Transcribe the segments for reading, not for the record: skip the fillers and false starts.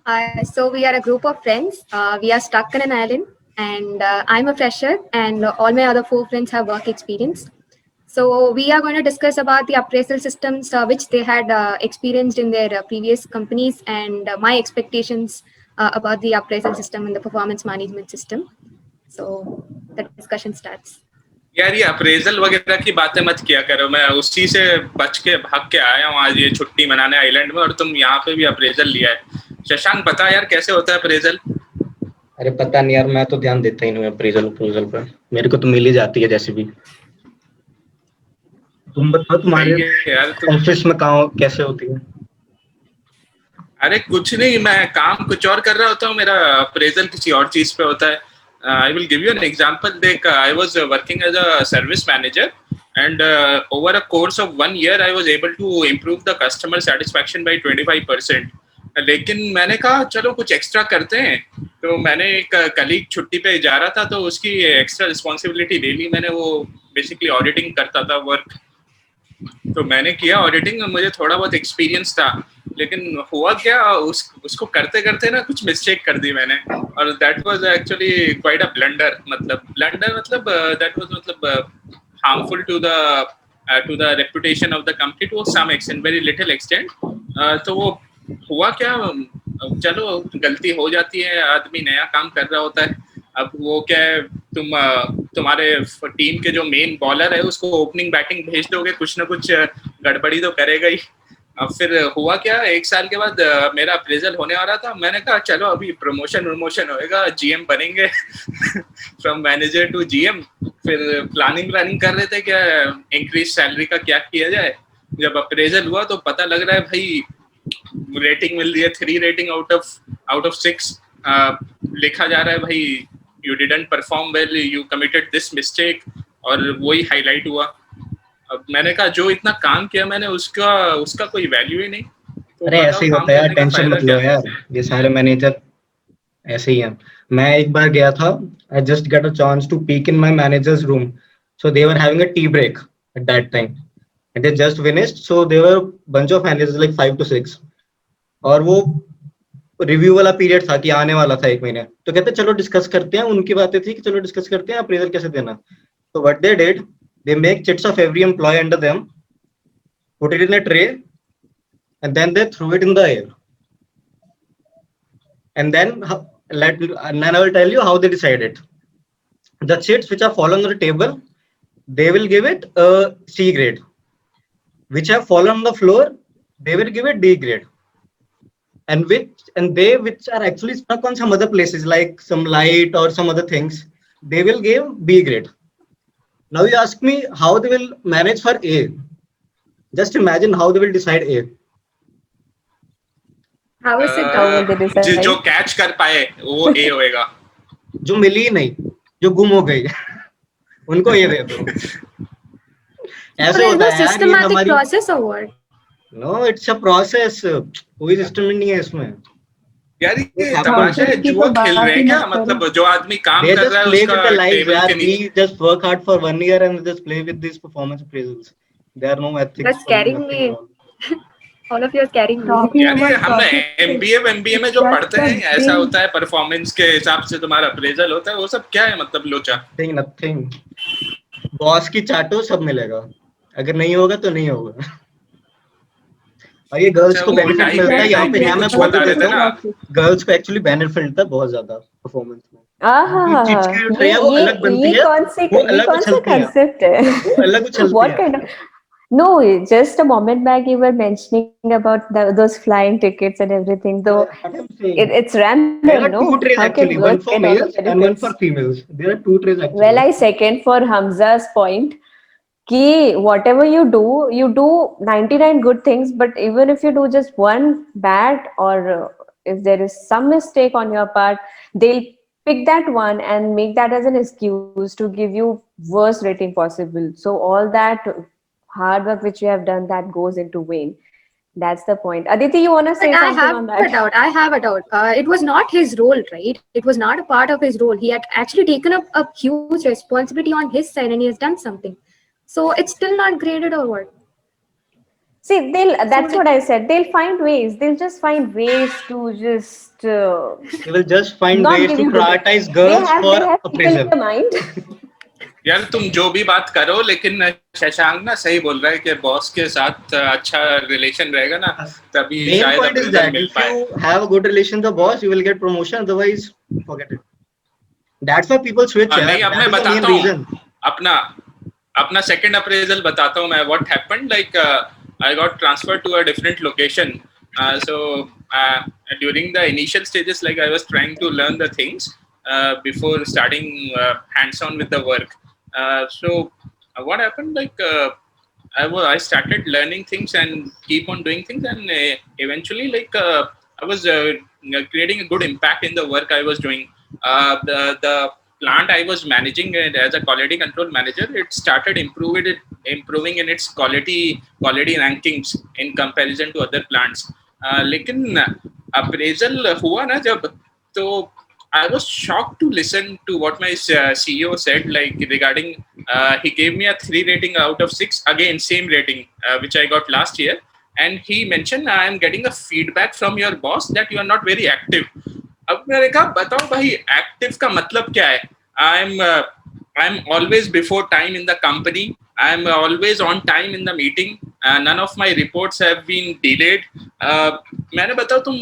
So we are a group of friends. We are stuck in an island, and I'm a fresher, and all my other four friends have work experience. So we are going to discuss about the appraisal systems which they had experienced in their previous companies, and my expectations about the appraisal system and the performance management system. So the discussion starts. यार ये appraisal वगैरह की बातें मत किया करो. मैं उसी से बच के भाग के आया हूँ आज ये छुट्टी मनाने आइलैंड में, और तुम यहाँ पे भी अप्रेजल लिया है. शशांक बता यार कैसे होता है अप्रेजल. अरे पता नहीं यार, मैं तो ध्यान देता ही नहीं अप्रेजल पर. मेरे को तो मिल ही जाती है जैसे भी. तुम बताओ तुम्हारे ऑफिस में कहाँ कैसे होती है. अरे कुछ नहीं, मैं काम कुछ और कर रहा होता हूँ, मेरा अप्रेजल किसी और चीज पे होता है. I will give you an example. Like I was working as a service manager, and over a course of 1 year, I was able to improve the customer satisfaction by 25%. लेकिन मैंने कहा चलो कुछ एक्स्ट्रा करते हैं, तो मैंने एक कलीग छुट्टी पे जा रहा था, तो उसकी एक्स्ट्रा रिस्पॉन्सिबिलिटी ले ली मैंने. वो बेसिकली ऑडिटिंग करता था वर्क, तो मैंने किया ऑडिटिंग. मुझे थोड़ा बहुत एक्सपीरियंस था, लेकिन हुआ क्या, उसको करते करते ना कुछ मिस्टेक कर दी मैंने, और that was actually quite a blunder. मतलब that was harmful to the reputation of the company to some extent, very little extent. तो वो हुआ क्या, चलो गलती हो जाती है, आदमी नया काम कर रहा होता है. अब वो क्या है, तुम्हारे टीम के जो मेन बॉलर है उसको ओपनिंग बैटिंग भेज दोगे, कुछ ना कुछ गड़बड़ी तो करेगा ही. अब फिर हुआ क्या, 1 साल के बाद मेरा अप्रेजल होने वाला था. मैंने कहा चलो अभी प्रमोशन होएगा, जीएम बनेंगे फ्रॉम मैनेजर टू जीएम. फिर प्लानिंग कर रहे थे क्या इंक्रीज सैलरी का क्या किया जाए. जब अप्रेजल हुआ तो पता लग रहा है भाई रेटिंग मिल रही है 3 रेटिंग आउट ऑफ 6. लिखा जा रहा है भाई you didn't perform well, you committed this mistake, और वही हाईलाइट हुआ. अब मैंने कहा जो इतना काम किया मैंने उसका कोई वैल्यू ही नहीं. तो अरे ऐसे ही होता है यार, टेंशन मत लो यार, ये सारे मैनेजर ऐसे ही हैं. मैं एक बार गया था, I just got a chance to peek in my manager's room. So they were having a tea break at that time and they just finished. So they were bunch of managers like 5 to 6, और वो review वाला period था कि आने वाला था 1 महीने. तो कहते चलो डिस्कस करते हैं. उनकी बातें थी कि चलो डिस्कस करते हैं अप्रेजल कैसे देना. तो what they did, they make chits of every employee under them, put it in a tray, and then they threw it in the air. And then I will tell you how they decided. The chits which are fallen on the table, they will give it a C grade. Which have fallen on the floor, they will give it D grade. And they which are actually stuck on some other places like some light or some other things, they will give B grade. Now you ask me how they will manage for A. Just imagine how they will decide A. How is it? How will they decide? जो catch कर पाए वो A होएगा. जो मिली ही नहीं, जो गुम हो गई उनको ये दे दो. ऐसे होता है यार. Systematic process or what? No, it's a process. कोई सिस्टम नहीं है इसमें. यार ये तमाशा है, जुआ खेल रहे हैं क्या. मतलब जो आदमी काम कर रहा है उसका टेबल के नीचे. We just work hard for 1 year and just play with these performance appraisals. There are no ethics. That's scaring me. All of you are scaring me. यार हमने एमबीए में जो पढ़ते हैं ऐसा होता है, परफॉर्मेंस के हिसाब से तुम्हारा अप्रेजल होता है. वो सब क्या है, मतलब लोचा. Nothing. बॉस की चाटो सब मिलेगा, अगर नहीं होगा तो नहीं होगा. और ये गर्ल्स को बेनिफिट मिलता है यहाँ पे. मैं बोल देता हूँ, गर्ल्स को एक्चुअली बेनिफिट मिलता है बहुत ज्यादा परफॉर्मेंस में. वो अलग बनती है, वो अलग कंसेप्ट है, वो अलग चलती है. No, just a moment back you were mentioning about those flying tickets and everything. Though it's random, there are 2 trays actually, one for males and one for females. There are 2 trays actually. Well, I second for Hamza's point. Ki whatever you do 99 good things, but even if you do just one bad, or if there is some mistake on your part, they'll pick that one and make that as an excuse to give you worst rating possible. So all that hard work which you have done, that goes into vain. That's the point. Aditi, you want to say something on that? I have a doubt. It was not his role, right? It was not a part of his role. He had actually taken up a huge responsibility on his side and he has done something. So it's still not graded or what? See, that's what I said. They'll find ways. They'll just find ways to just They will just find not ways give to you good. prioritize They girls have for people in appraisal. their mind. यार तुम जो भी बात करो, लेकिन शशांक ना सही बोल रहा है कि बॉस के साथ अच्छा रिलेशन रहेगा ना, तभी Main शायद point is appraisal that mill if पाए. you have a good relation with the boss, you will get promotion. Otherwise, forget it. That's why people switch. नहीं, Yeah, अब that मैं is the main बताता हूँ reason. अपना second appraisal बताता हूँ मैं. What happened, like I got transferred to a different location. So during the initial stages, like I was trying to learn the things before starting hands on with the work. So what happened, like I started learning things and keep on doing things, and eventually, like I was creating a good impact in the work I was doing. The plant I was managing as a quality control manager, it started improving in its quality rankings in comparison to other plants. लेकिन appraisal हुआ ना जब, तो I was shocked to listen to what my CEO said, like regarding he gave me a 3 rating out of 6, again same rating which I got last year, and he mentioned, I am getting a feedback from your boss that you are not very active. अब मैंने कहा बताओ भाई active का मतलब क्या है. I am always before time in the company. I am always on time in the meeting. None of my reports have been delayed. मैंने बताओ तुम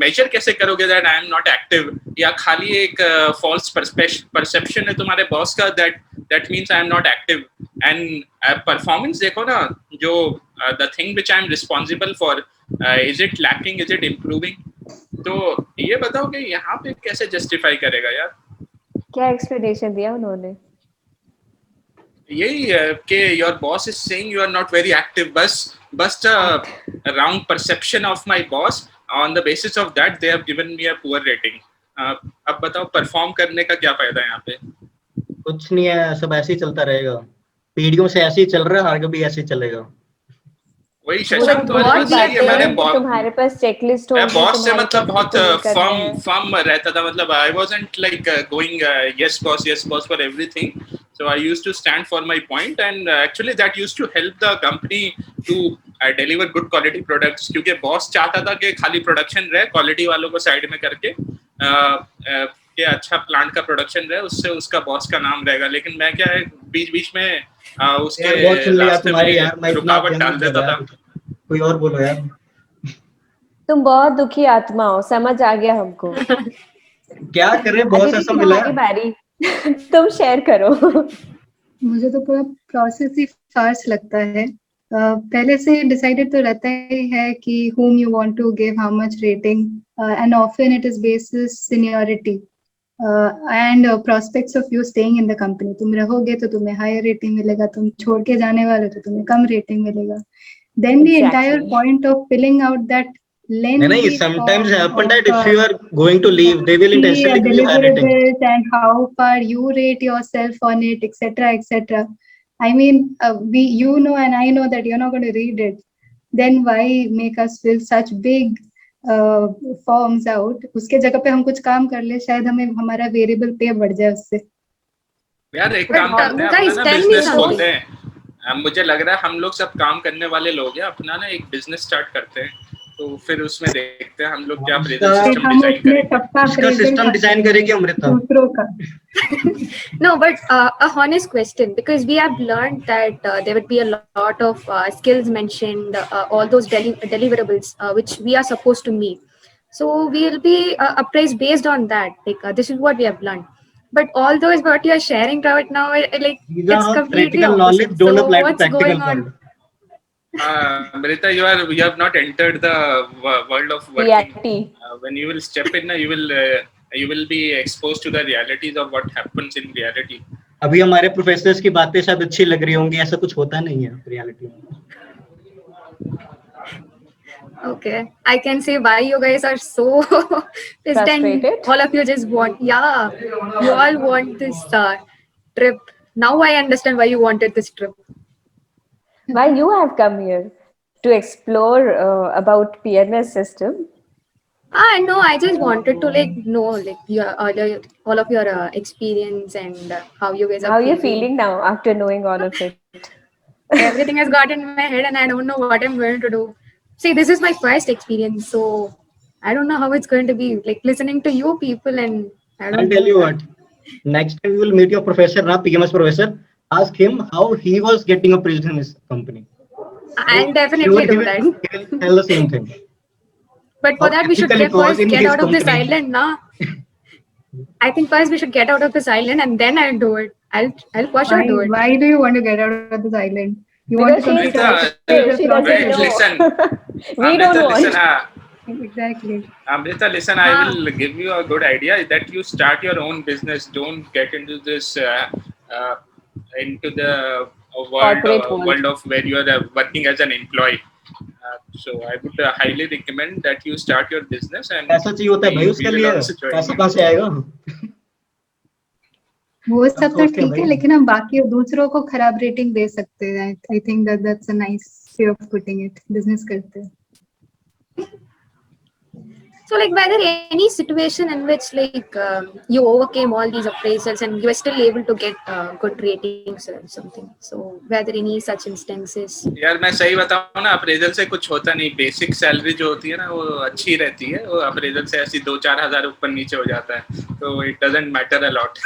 मेजर कैसे करोगे that I am not active, या खाली एक फॉल्स परसेप्शन है तुम्हारे बॉस का that means I am not active. And performance देखो ना, जो the thing which I am responsible for, is it lacking, is it improving? तो ये बताओ कि यहाँ पे कैसे जस्टिफाई करेगा यार. क्या एक्सप्लेनेशन दिया उन्होंने? यही कि your boss is saying you are not very active. बस round perception of my boss. On the basis of that they have given me a poor rating. अब बताओ परफॉर्म करने का क्या फायदा है यहाँ पे? कुछ नहीं है, सब ऐसे ही चलता रहेगा. पीढ़ियों से ऐसे ही चल रहा है, आगे भी ऐसे ही चलेगा. वही शशांक तुम्हारे पास सही है. मैंने तुम्हारे पास चेकलिस्ट होगी. बॉस से मतलब बहुत फर्म रहता था. मतलब I wasn't like going yes boss for everything. So I used to stand for my point, and actually that used to help the company to deliver good quality products. क्योंकि boss चाहता था कि खाली production रहे, quality वालों को side में करके कि अच्छा प्लांट का प्रोडक्शन रहे, उससे उसका बॉस का नाम रहेगा. लेकिन मैं क्या है बीच में उसके रास्ते में रुकावट डाल देता था. कोई और बोलो यार. तुम बहुत दुखी आत्मा हो, समझ आ गया हमको. क्या करे, बहुत ऐसा मिला. बारी तुम शेयर करो. मुझे तो पूरा प्रोसेस ही फार्स लगता है. पहले से डिसाइडेड तो रहता ही है कि whom you want to give how much rating, and often it is basis seniority and prospects of you staying in the company. तुम रहोगे तो तुम्हें हायर रेटिंग मिलेगा, तुम छोड़ के जाने वाले तो तुम्हें कम रेटिंग मिलेगा. Then the entire point of filling out that lengthy sometimes happen that if you are going to leave, they will intentionally give you higher rating. And how far you rate yourself on it, etc., etc. I mean, you know, and I know that you're not going to read it. Then why make us fill such big forms out? उसके जगह पे हम कुछ काम कर ले, शायद हमें हमारा वेरिएबल पे बढ़ जाए उससे. यार एक काम करते हैं, अपना ना बिजनेस खोलते हैं. मुझे लग रहा है हम लोग सब काम करने वाले लोग हैं, अपना ना एक बिजनेस स्टार्ट करते हैं, तो फिर उसमें देखते हैं हम लोग क्या अप्रेजल सिस्टम डिजाइन करेंगे. इसका सिस्टम डिजाइन करेगी अमृता. दूसरों का. No, but a honest question, because we have learned that there would be a lot of skills mentioned, all those deliverables which we are supposed to meet. So we will be appraised based on that. Like this is what we have learned. But all those what you are sharing right now, like it's completely practical knowledge. Don't apply to practical world. Marita, you have not entered the world of working. When you will step in, you will be exposed to the realities of what happens in reality. अभी हमारे professors की बातें शायद अच्छी लग रही होंगी, ऐसा कुछ होता नहीं है रियलिटी में. Okay, I can say why you guys are so frustrated. All of you just want, you all want this trip. Now I understand why you wanted this trip. Why you have come here to explore about PMS system? No, I just wanted to know all of your experience and how you guys are. How are you feeling now after knowing all of it? Everything has got in my head and I don't know what I'm going to do. See, this is my first experience, so I don't know how it's going to be, like listening to you people, and I I'll don't tell know. you what. Next time you will meet your professor, na PMS professor. Ask him how he was getting a position in his company. I'll He definitely will do give that. it- he will tell the same thing. But for How that, we should ethical it was first in get his out of this company. island, na? I think first we should get out of this island and then I'll do it. I'll for sure do it. Why do you want to get out of this island? You want to Because she's complete selfish. She doesn't wait, know. listen. We don't want. Listen, exactly. Amrita, listen, I will give you a good idea that you start your own business. Don't get into this, into the Corporate world. world of where you are working as an employee. So I would highly recommend that you start your business and पैसा चाहिए होता है भाई उसके will लिए. also join पैसा you. कहाँ से आएगा? वो सब तो सोचते हैं ठीक है, भाई. लेकिन हम बाकी दूसरों को खराब रेटिंग दे सकते हैं. I think that's a nice way of putting it. Business करते हैं. So, like, whether any situation in which like you overcame all these appraisals and you are still able to get good ratings or something. So, whether any such instances. यार मैं सही बताऊं ना, appraisal से कुछ होता नहीं. बेसिक सैलरी जो होती है ना वो अच्छी रहती है. वो अप्रेजल से ऐसी 2-4 हजार ऊपर नीचे हो जाता है. तो it doesn't matter a lot.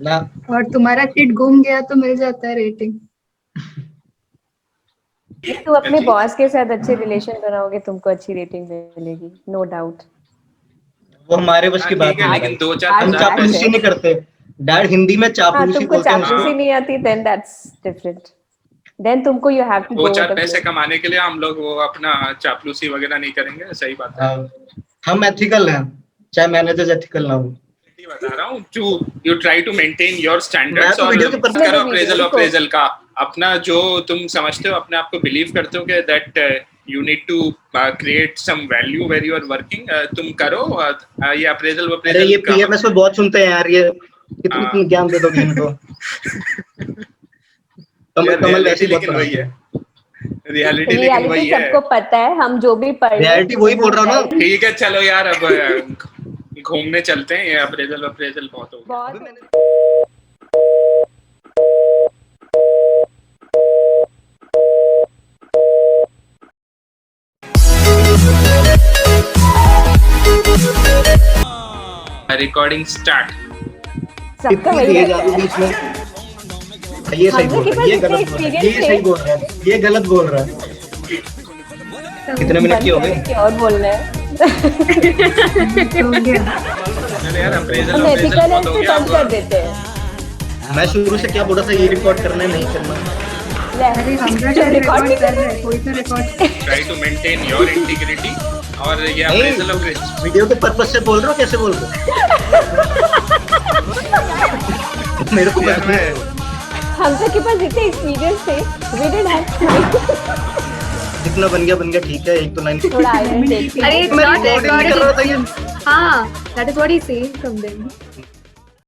ना और तुम्हारा किट गुम गया तो मिल जाता है रेटिंग. तू अपने बॉस के साथ अच्छे रिलेशन बनाओगे, तुमको अच्छी रेटिंग मिलेगी, नो डाउट. वो हमारे बस की बात ठीक है, नहीं. लेकिन 2-4 आज हम हजार चाप- चापलूसी नहीं करते. डैड हिंदी में हाँ, चापलूसी तुमको बोलते हैं चापलूसी उसको. नहीं आती, देन दैट्स डिफरेंट. देन तुमको you have to go 2-4 with the पैसे कमाने के लिए हम लोग वो अपना चापलूसी वगैरह नहीं करेंगे. सही बात है. हम एथिकल हैं, चाहे मैनेजर्स एथिकल ना हो. बता रहा हूँ, you try to maintain your standards मैं तो और वीडियो के पर्पस करो से अप्रेजल का अपना जो तुम समझते हो, अपने आप को बिलीव करते हो कि that you need to create some value where you are working. तुम करो ये अप्रेजल अरे ये पीएमएस में बहुत सुनते हैं यार. ये कितनी ज्ञान दे दोगे इनको. कमल वैसे ही बहुत वही है. रियलिटी लेकिन वही है. सबको पता है, हम जो भी पढ़ रहे हैं रियलिटी वही बोल रहा हूँ ना. ठीक है, चलो यार अब घूमने चलते हैं. ये अप्रेजल बहुत हो गया. बहुत. Recording start. सबका इतनी वही तेज रहता आलू है. बीच में. ये सही बोल रहा है, ये गलत बोल रहा है, ये सही बोल रहा है, ये गलत बोल रहा है. कितने मिनट की हो गई? और बोलना है. हो गया. चलो यार, अप्रेजल हम एथिकल है बहुत हो तो गया. बंद कर देते हैं. मैं शुरू से क्या बोल रहा था, ये रिकॉर्ड करना है नहीं करना. अरे हमजा शायद रिकॉर्ड कर रहा है. कोई तो record. Try to maintain your integrity. और ये अप्रेजल वीडियो के पर्पस से बोल रहा हूँ, कैसे बोल रहा हूँ. मेरे को पता है. हमसे के पास इतने एक्सपीरियंस थे, वी डिड हैव जितना बन गया ठीक है. एक तो लाइन थोड़ा आयरन टेक. अरे it's मैं not recording नहीं कर रहा था ये. recorded. हाँ, that is what he's saying from them.